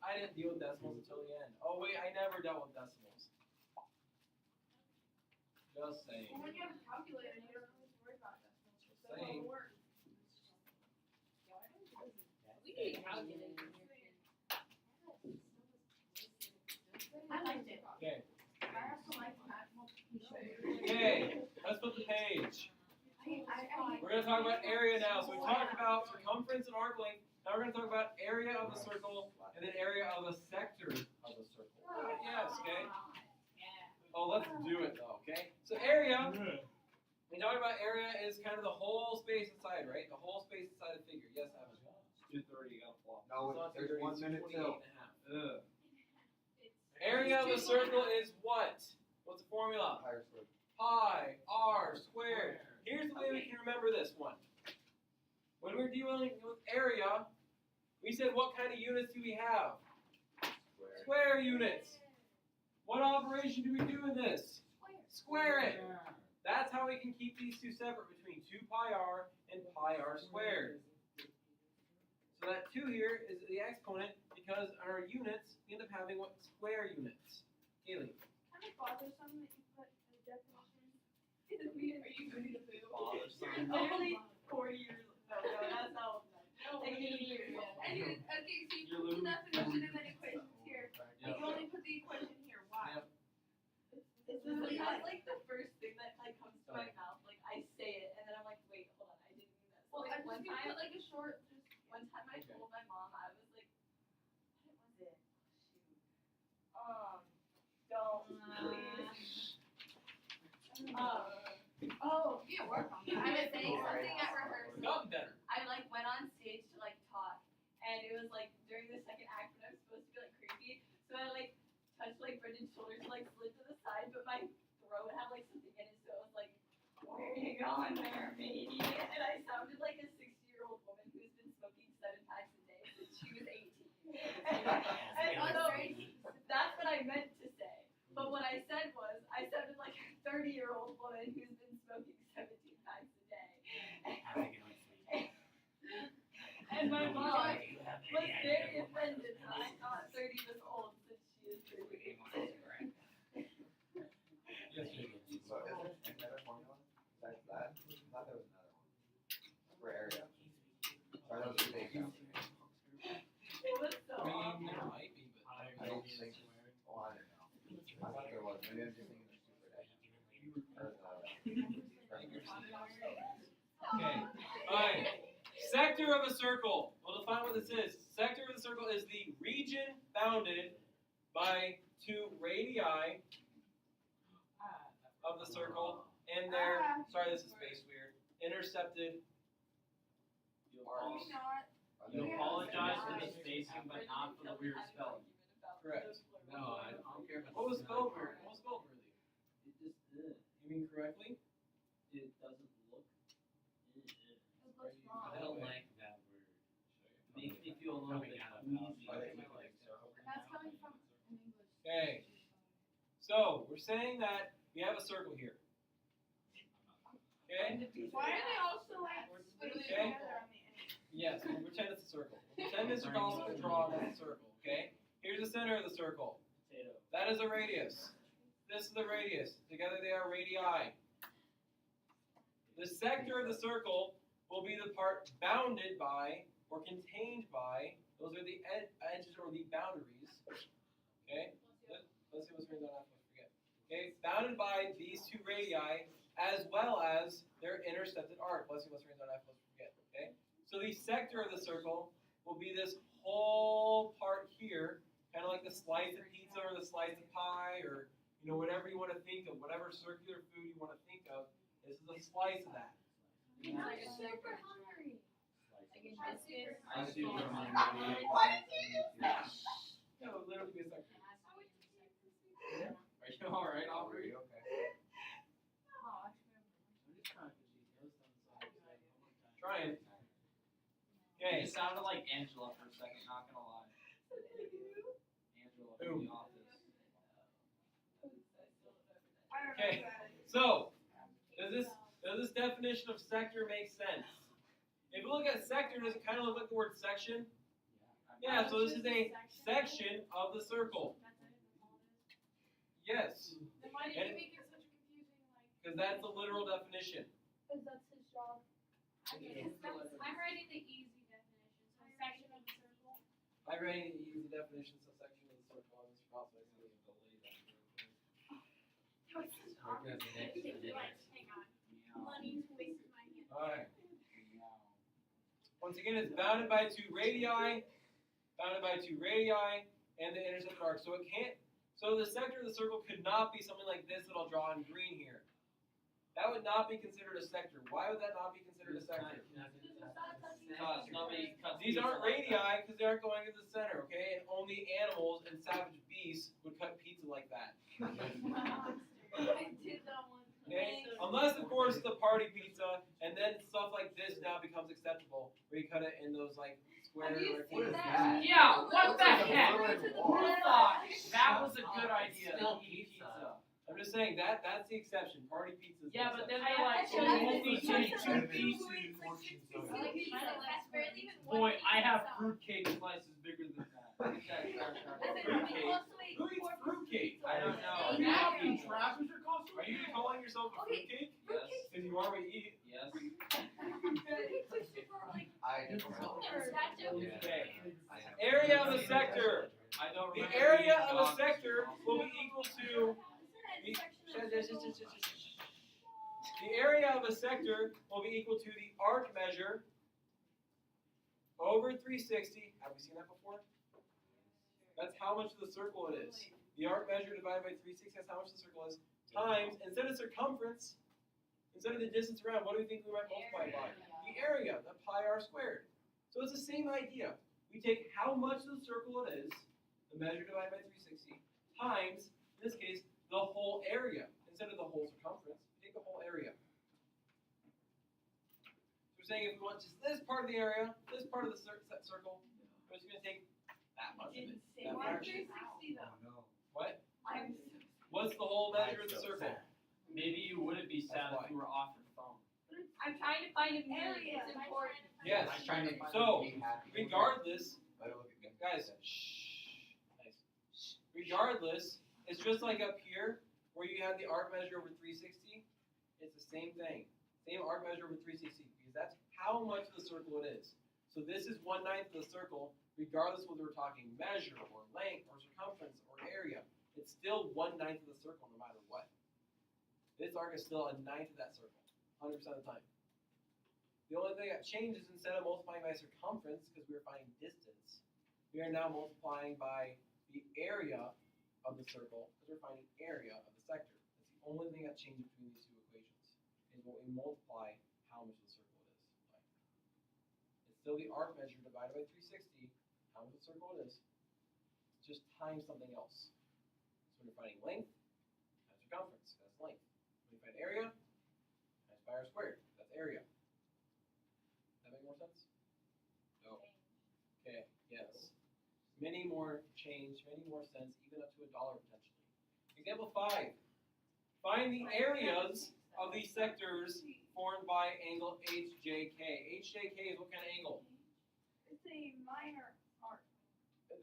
I didn't deal with decimals until the end. Oh wait, I never dealt with decimals. Just saying. Well, when you have a calculator, you don't have to worry about decimals. Just That's all saying. the work. We need a calculator. I liked it. Okay. I also like math multiplication. Okay, let's flip the page. We're gonna talk about area now. So we talked about circumference and arc length. Now we're gonna talk about area of the circle and then area of the sector of the circle. Yes, okay. Oh, let's do it though, okay? So area, we talked about area is kind of the whole space inside, right? The whole space inside the figure. Yes, Evan. 2:30, you gotta flop. No, It's not there's 230, 1 it's minute 28 till. and a half. Area of the circle is what? What's the formula? Higher square. Pi r squared. Here's the way we can remember this one. When we're dealing with area, we said what kind of units do we have? Square. Square units. What operation do we do in this? Square it. That's how we can keep these two separate between 2 pi r and pi r squared. So that 2 here is the exponent because our units we end up having what? Square units. Haley. Kind of bothersome that you put a definition. Are you ready to move? Bothersome. Only 40 years. No, that's not. Like 80 years. Anyway, okay, so you You're put the losing. definition and then equations here. Yeah. But you only put the equation here. Why? Yep. It's literally not like the first thing that like comes to my mouth. Like I say it and then I'm like, wait, hold on, I didn't mean that. So Well, like I'm one just gonna time, put like a short, just one time I Okay. told my mom I was like, what was it? Shoot. Don't please. oh, yeah, work on that. I was saying something at rehearsal. Gotten better. I like went on stage to like talk, and it was like during the second act when I was supposed to be like creepy. So I like touched like Brendan's shoulders, like slid to the side, but my throat had like something in it, so it was like, where are you going there, baby? And I sounded like a 60-year-old woman who's been smoking 7 packs a day since she was 18. And so that's what I meant to say. But what I said was, Okay. Alright. Sector of a circle. We'll define what this is. Sector of the circle is the region bounded by two radii of the circle and their, sorry, this is spaced weird, intercepted arcs. You apologize for the spacing, but not for the weird spelling. Correct. No, I don't care about. What was spelled weird? What was spelled weirdly? It just, You mean correctly? it doesn't look. I don't like that word. Makes me feel a little bit uneasy. That's coming from an English. Okay. So we're saying that we have a circle here. Okay? Why are they also like squiggly Okay. together on the end? Yes, we'll pretend it's a circle. We'll pretend Mr. Dawson can draw that circle, okay? Here's the center of the circle. Potato. That is a radius. This is the radius. Together they are radii. The sector of the circle will be the part bounded by or contained by, those are the edges or the boundaries. Okay? Let's see what's written down after I forget. Okay? Bounded by these two radii as well as their intercepted arc. Let's see what's written down after I forget. Okay? So the sector of the circle will be this whole part here, kind of like the slice of pizza or the slice of pie or whatever you want to think of, whatever circular food you want to think of. This is a slice of that. I'm super hungry. I see what you mean. That would literally be a sector. Are you alright, Are Aubrey? you okay? I'm just trying to put these notes on the side. Trying. You Okay. sounded like Angela for a second, not gonna lie. Angela from Who? The Office. I don't know Okay. who that is. So, does this definition of sector make sense? If you look at sector, does it kind of look like the word section? Yeah, so this is a section of the circle. Yes, Then why did And- you make it such a confusing because that's the literal definition. Because that's his job. I'm writing the easy definition. So section of the circle. I ready to use the definition of section of the circle on Mr. Crossway. Money's wasting my hand. Alright. Once again, it's bounded by two radii, and the intercepted arc. So it can't. So the sector of the circle could not be something like this that I'll draw in green here. That would not be considered a sector. Why would that not be considered a sector? Because nobody cuts These pizza aren't like radii that. because they aren't going to the center, okay? And only animals and savage beasts would cut pizza like that. I did that one. Okay? Unless, of course, the party pizza, and then stuff like this now becomes acceptable, where you cut it in those like square Have you rectangles. seen that? Yeah, what the heck? Go to the Who bottom. thought that was a good idea? Still Eat pizza. I'm just saying that's the exception. Party pizza is the Yeah, but then exception. they're like, I- oh, only I- take I- two I- pieces. That's barely even Boy, one I have pizza. fruitcake slices bigger than that. I said, Fruitcake. we also ate Who eats four fruitcake? I don't know. pieces. Yeah. Yeah. Trappers are costing. Are you calling yourself a Okay. fruitcake? Yes. Because you are what you eat. Yes. Fruitcakes are super like I just Okay. Area of the sector. I don't The remember. area eating of a dogs. sector will be equal to the area of a sector will be equal to the arc measure over 360. Have we seen that before? That's how much of the circle it is. The arc measure divided by 360, that's how much the circle is, times, instead of circumference, instead of the distance around, what do we think we might multiply it by? The area, the pi r squared. So it's the same idea. We take how much of the circle it is, the measure divided by 360, times, in this case, the whole area. Instead of the whole circumference, we take the whole area. So we're saying if we want just this part of the area, this part of the circle, we're just going to take that much of it. That Why fraction. 360 though? What? I'm What's the whole measure of the circle? Maybe you wouldn't be sad That's if you were off your phone. I'm trying to find a Area. It's important. Yes. I'm trying to find So, Be happy. regardless, Better look at me. guys, shh. Nice. Regardless, it's just like up here where you have the arc measure over 360. It's the same thing. Same arc measure over 360 because that's how much of the circle it is. So this is 1/9 of the circle, regardless whether we're talking measure or length or circumference or area. It's still 1/9 of the circle no matter what. This arc is still 1/9 of that circle, 100% of the time. The only thing that changes, instead of multiplying by circumference, because we were finding distance, we are now multiplying by the area of the circle, because we're finding area of the sector. That's the only thing that changes between these two equations, is what we multiply how much the circle is by. It's still the arc measure divided by 360, how much the circle it is, just times something else. So when you're finding length, times circumference, that's length. When you find area, times pi r squared, that's area. That make more sense? No. Okay, yes. Many more change, many more sense, even up to $1 potentially. Example 5. Find the areas of these sectors formed by angle HJK. HJK is what kind of angle? It's a minor arc.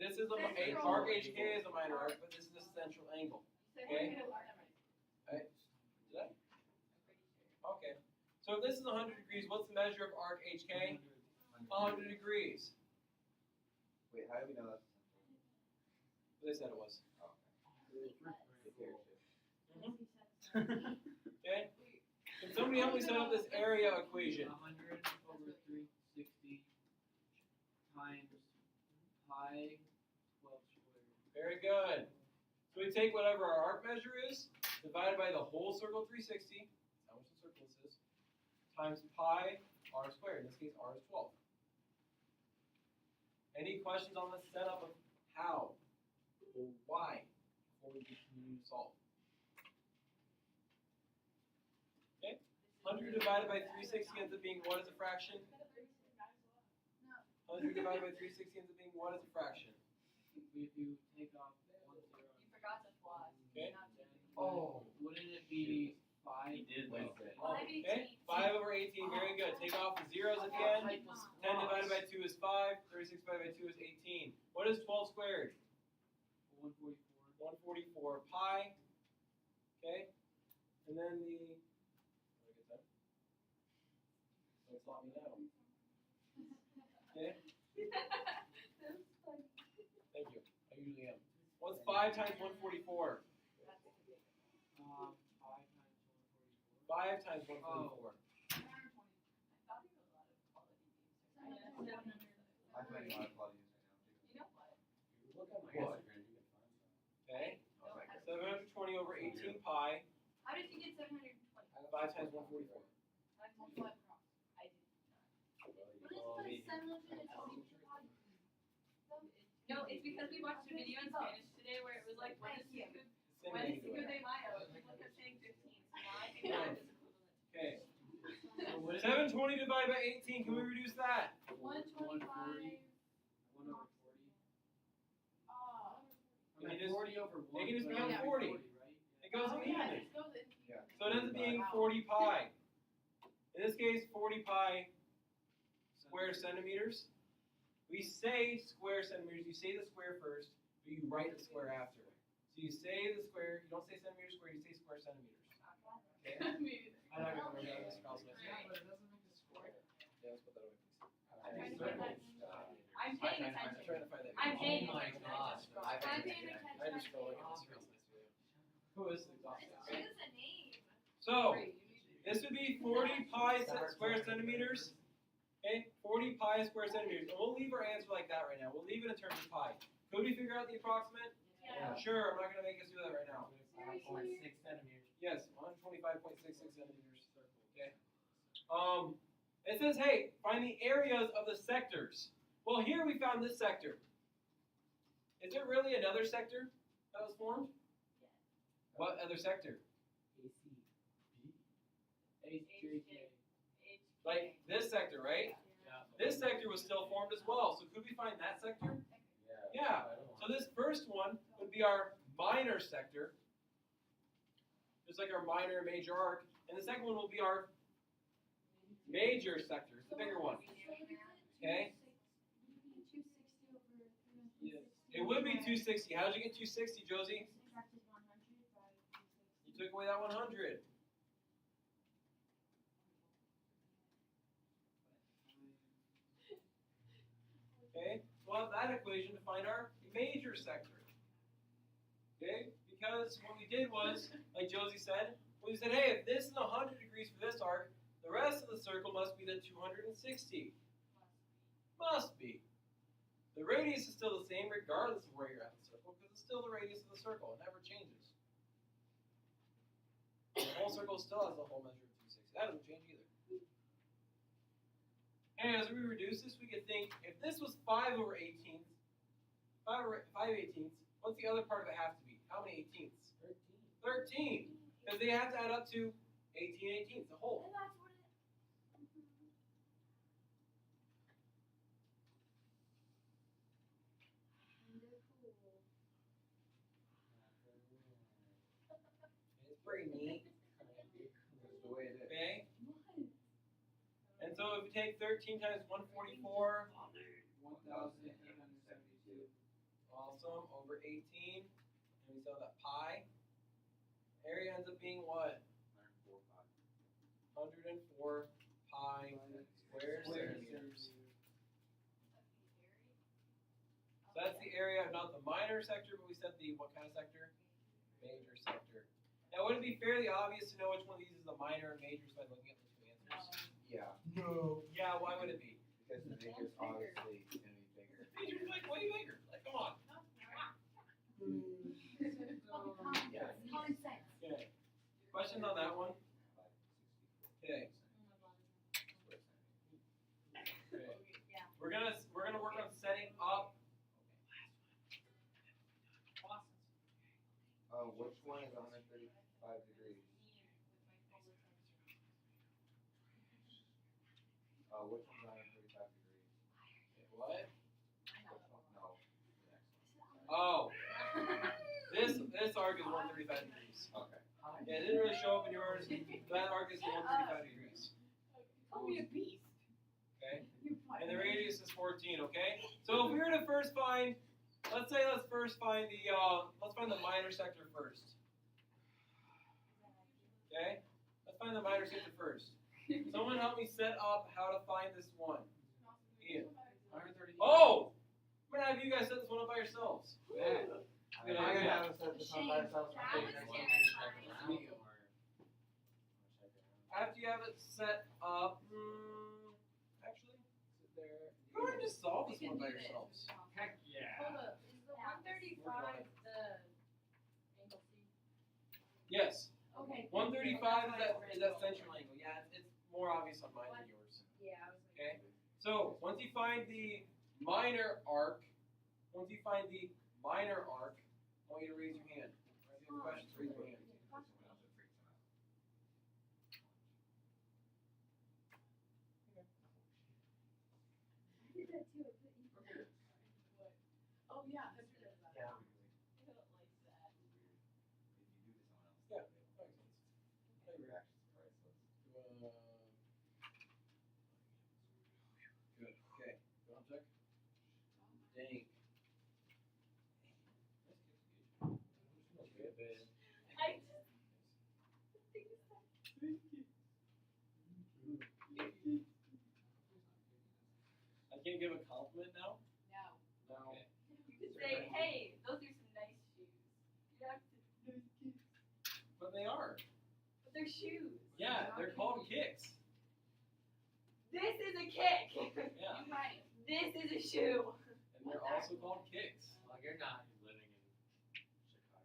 This is a Central. arc HK is a minor arc, but this is a central angle. Okay. Right. Did I? Okay. So if this is 100 degrees, what's the measure of arc HK? 100 degrees. Wait, how do we know that's central? They said it was. Oh, okay. Okay. Can somebody help me set up this area equation? 100 over 360 times pi 12 squared. Very good. So we take whatever our arc measure is, divided by the whole circle 360, that's how much the circle is, times pi r squared. In this case, r is 12. Any questions on the setup of how or why before we continue to solve? Okay. 100 divided by 360 ends up being what as a fraction? 100 divided by 360 ends up being what as a fraction? If you take off 1 0, You forgot the flaws. Okay. oh, wouldn't it be 5? He did Wednesday. Okay. 5 over 18. Very good. Take off the zeros at the end. 10 divided by 2 is 5. 36 divided by 2 is 18. What is 12 squared? 144. 144 pi. Okay. And then the. Did I get that? Don't stop me now. Okay. That's funny. Thank you. I usually am. What's 5 times 144? 5 times 144. I'm playing a lot of Claudius right now, too. You know what? Look at my What? Instagram. You can find that. Okay. Oh my God. 720 over 18 pi. How did you get 720? 5 times 144. I did not. No, it's because we watched a video in Spanish today where it was like, what is Same Cinco thing. de Mayo? People kept saying 15, so now I think that is equivalent. Okay. So what is 720 divided by 18. Can we reduce that? 125. 1 over 40. I It mean, can just- 40 over 1. it can just so become it'd 40. right? It goes Oh, in yeah, evenly. it goes in. Yeah. So it ends up being 40 pi. In this case, 40 pi square centimeters. We say square centimeters. You say the square first, but you write the square after. So you say the square. You don't say centimeters square. You say square centimeters. Okay. Maybe. I'm not gonna remember that. Mr. Carlson. Yeah, but it doesn't make a square. Yeah, let's put that away, please. I'm trying to find that. I'm paying I'm attention. trying to find that. I'm paying Oh my attention. gosh. I'm paying attention. I just scrolling at this real nice video. Who is the exhausted? Okay. Choose a name. So this would be 40 pi square centimeters. Okay, 40 pi square centimeters. And we'll leave our answer like that right now. We'll leave it in terms of pi. Could we figure out the approximate? Yeah. Sure, I'm not going to make us do that right now. 5.6 centimeters. Yes, 125.66 centimeters circle. Okay. It says, hey, find the areas of the sectors. Well, here we found this sector. Is there really another sector that was formed? What other sector? HJK. Like this sector, right? Yeah. This sector was still formed as well. So could we find that sector? Yeah. So this first one would be our minor sector, just like our minor and major arc. And the second one will be our major sector. It's the bigger one. Okay? It would be 260. How did you get 260, Josie? You took away that 100. Okay? So we'll have that equation to find our major sector. Okay? Because what we did was, like Josie said, we said, hey, if this is 100 degrees for this arc, the The rest of the circle must be the 260. Must be. The radius is still the same regardless of where you're at in the circle because it's still the radius of the circle. It never changes. The whole circle still has the whole measure of 260. That doesn't change either. And as we reduce this, we could think if this was 5/18, 5/18, what's the other part of it have to be? How many 18ths? 13. Because they have to add up to 18/18, the whole. And that's what it. It's pretty neat. That's the way it is. Okay? And so if we take 13 times 144, 1,872. awesome, over 18, and we saw that pi. Area ends up being what? 104 pi squares. Squares. So that's the area of not the minor sector, but we said the what kind of sector? Major sector. Now, would it be fairly obvious to know which one of these is the minor and major by looking at the two answers? Yeah, No. Yeah, why would it be? because the major's obviously gonna be bigger. The major's like way bigger. Like, come on. Yeah. Common sense. Okay. Questions on that one? Okay. Okay. We're gonna work on setting up. Which one is 135 degrees? Which one's 135 degrees? What? Which one? No. The next one. Oh, this arc is 135 degrees. Okay. Yeah, it didn't really show up in yours. That arc is 135 degrees. Call me a beast. Okay. And the radius is 14. Okay. So if we were to first find, let's first find the minor sector first. Okay. Let's find the minor sector first. Someone help me set up how to find this one. Ian. 130. Oh! I'm gonna have you guys set this one up by yourselves. Man. Good I'm idea. gonna have us set this up by ourselves. That was terrifying. After you have it set up, actually, sit there. Go ahead and just solve this one by yourselves. Heck yeah. Hold up, is the 135 the angle C? Yes. Okay. 135 is that central angle. Yeah, it's more obvious on mine than yours. Yeah, I was Okay. So once you find the minor arc, I want you to raise your hand. If you have questions, raise your hand. I did that too. Oh yeah, that's really bad. Yeah. I don't like that. Yeah, that makes sense. I agree. Good. Okay. Ground check. Dang. I just think it's that. I can't give a compliment now. No. No. You could say, hey, those are some nice shoes. You have to, But they are. but they're shoes. Yeah, they're called kicks. This is a kick. Yeah. You're right. This is a shoe. And they're also called kicks. Well, you're not living in Chicago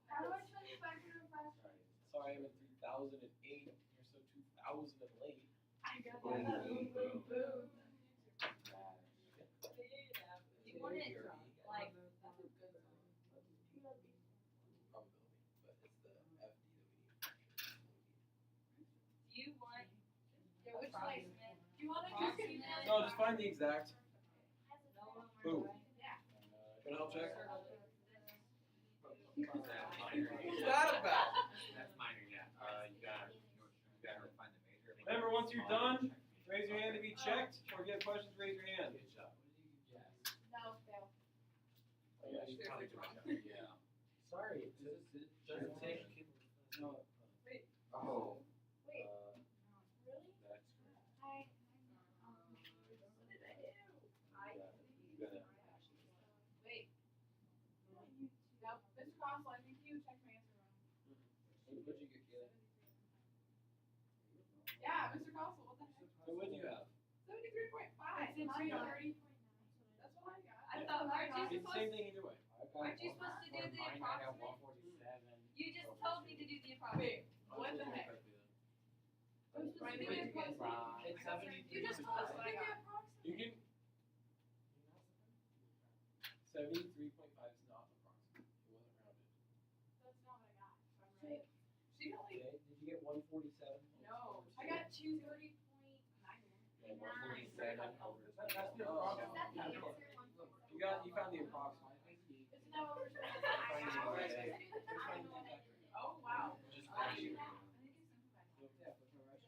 How do I turn it back into a fast? Sorry, I'm in 3008. You're so 2000 and late. I got Boom, that. boom, boom. Boom. It's You want it very like probability, but it's the FD that we need. do you want Yeah, which approximate? Do you want to just get it? No, just find the exact. Who? Yeah. Can I help check? That's minor. What's that about? That's minor, yeah. You gotta find the major. Remember, once you're done, raise your hand to be checked, or if you have questions, raise your hand. Good job. No, fail. Yeah. Sorry, just take. No. Oh. Wait, really? That's What did I do? Wait. Nope, Mr. Consul, I think you checked my answer wrong. What'd you get, Kayla? Yeah, Mr. Gospel, what the heck? So what do you have? 73.5. It's Mine got 30.9. 30. That's what I got. I thought, aren't you It's the supposed, same thing either way. aren't you supposed to do the Mine, I got approximate? 147. You just told me to do the approximate. What the heck? I'm supposed to Right, do wait, the wait, approximate. It's 73. You just told us That's to what I give me got. approximate. You can. 73.5 is not approximate. It wasn't rounded. That's not what I got. If I'm right. She got like, Okay. Did you get 147? no. I got 230.9. Yeah, 147 over. That's the Is approximate. that the answer? You found the approximate. Isn't that what we're supposed to do? Oh, wow. Just I fraction.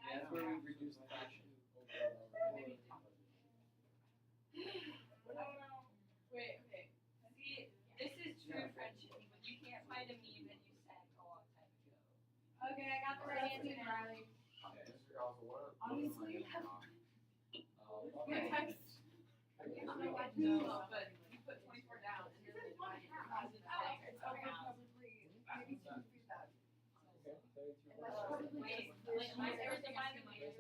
Yeah, that's where we reduce the fraction. Wait, okay. See, this is true friendship. When you can't find a meme that you sent a long time ago. Okay, I got the right answer now. Riley. Mr. Gospel, what? Honestly, what am I Yeah, text. I don't know what No, to do. but you put 24 down and then it's over probably maybe 2,000. Wait, like, am I supposed to find the meme?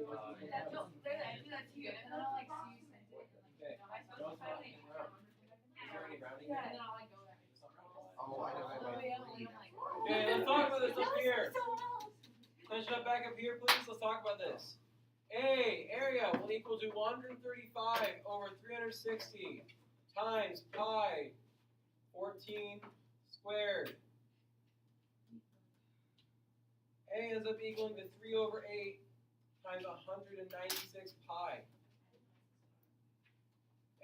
That's what, I do that to you, and then I'll like see you send it, and Okay. Am I supposed to find the meme? Is there any rounding? yeah, and then I'll like go there. Oh, I know, I know. Okay, let's talk about this up here. Touch it up back up here, please. Let's talk about this. A area will equal to 135 over 360 times pi 14 squared. A ends up equaling to 3 over 8 times 196 pi.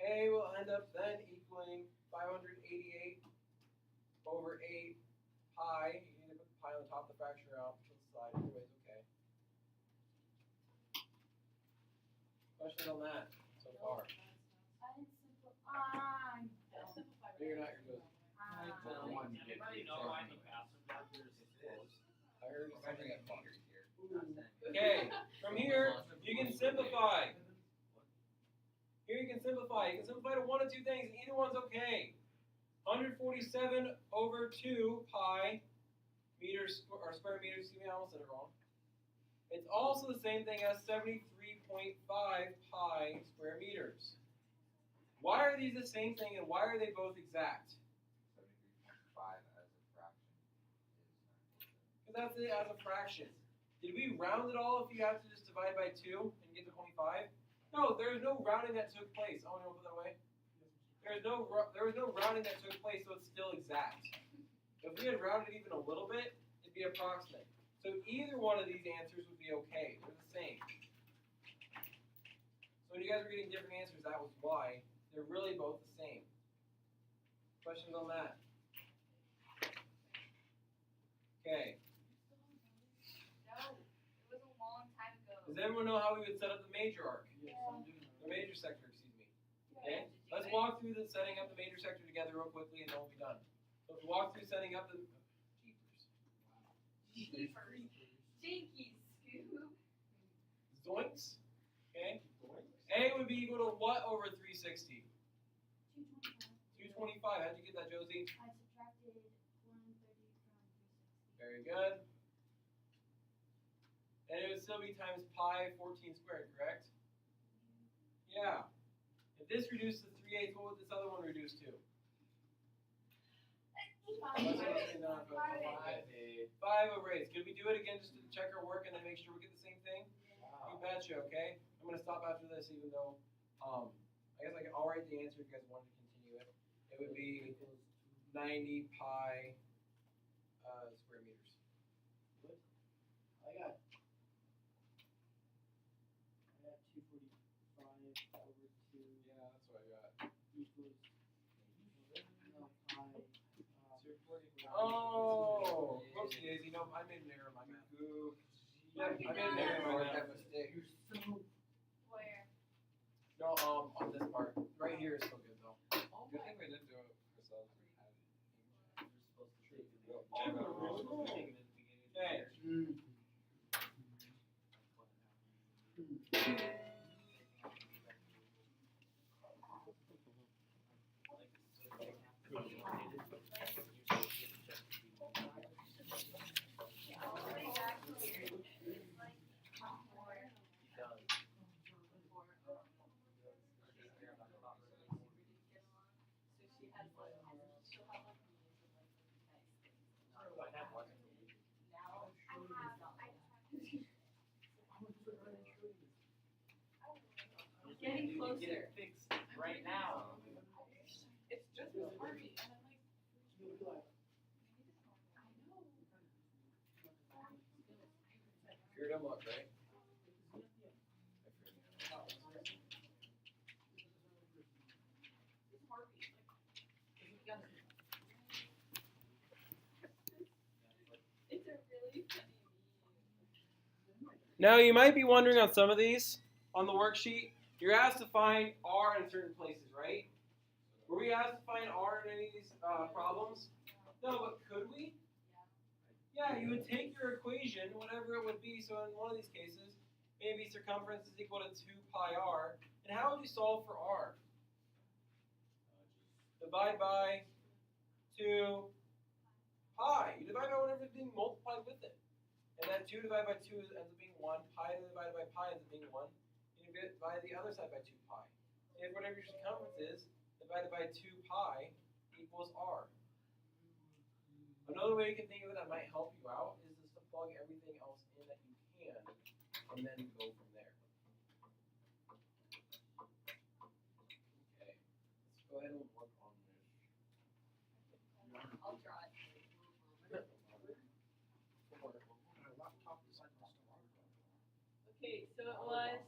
A will end up then equaling 588 over 8 pi. You need to put the pi on the top of the fraction out to the side. Anyways, okay. Questions on that so far? I didn't simplify. Figure it out, you're good. Anybody know why the passive vector is closed? I heard you I'm something trying to at get meters here. Not centimeters. Okay, from here, you can simplify. Here you can simplify. You can simplify to one of two things, and either one's okay. 147 over 2 pi meters, or square meters, excuse me, I almost said it wrong. It's also the same thing as 73.5 pi square meters. Why are these the same thing, and why are they both exact? 73.5 as a fraction is Because that's it as a fraction. Did we round it all if you have to just divide by 2 and get to 25? No, there's no rounding that took place. Oh, no, put that away. There was no rounding that took place, so it's still exact. If we had rounded even a little bit, it'd be approximate. So either one of these answers would be okay. They're the same. So when you guys were getting different answers, that was why. They're really both the same. Questions on that? Okay. No, it was a long time ago. Does everyone know how we would set up the major arc? Yeah. The major sector, excuse me. Yeah. Okay? Let's walk through the setting up the major sector together real quickly and then we'll be done. So if we walk through setting up the Jeepers. Jinkies, Scoob. zoinks. Okay? A would be equal to what over 360? 225. 225. How'd you get that, Josie? I subtracted 130 from 360. Very good. And it would still be times pi 14 squared, correct? Yeah. If this reduced to 3/8, what would this other one reduce to? Five over 8. Could we do it again just to check our work and then make sure we get the same thing? You betcha, okay? I'm going to stop after this even though, I guess I'll write the answer if you guys wanted to continue it. It would be 90 pi square meters. I got 245 over 2 Yeah, that's what I got. equals pi. Oh! Whoopsie daisy. Nope, I made an error in my math. Yeah, I made an error in my Or math. that mistake. Where? No, on this part. Right here is still good though. Good thing we didn't do it ourselves. We had it. You're supposed to take it. Okay. has like, she'll have like memes with like really nice things. I have one. Now, getting You can get closer. it fixed right now. It's just as Harvey, and I'm like, You'll be like, I know. Fear don't look, right? It's Harvey. It's a really funny meme. Now you might be wondering on some of these on the worksheet, you're asked to find R in certain places, right? Were we asked to find R in any of these problems? No, but could we? Yeah, you would take your equation, whatever it would be, so in one of these cases, maybe circumference is equal to 2 pi r, and how would you solve for r? Divide by 2 pi. You divide by whatever is being multiplied with it. And then 2 divided by 2 ends up being 1, pi divided by pi ends up being 1, and you divide the other side by 2 pi. If whatever your circumference is, divided by 2 pi equals r. Another way you can think of it that might help you out is just to plug everything else in that you can, and then go from there. Okay, let's go ahead and work on this. I'll try. Okay, so it was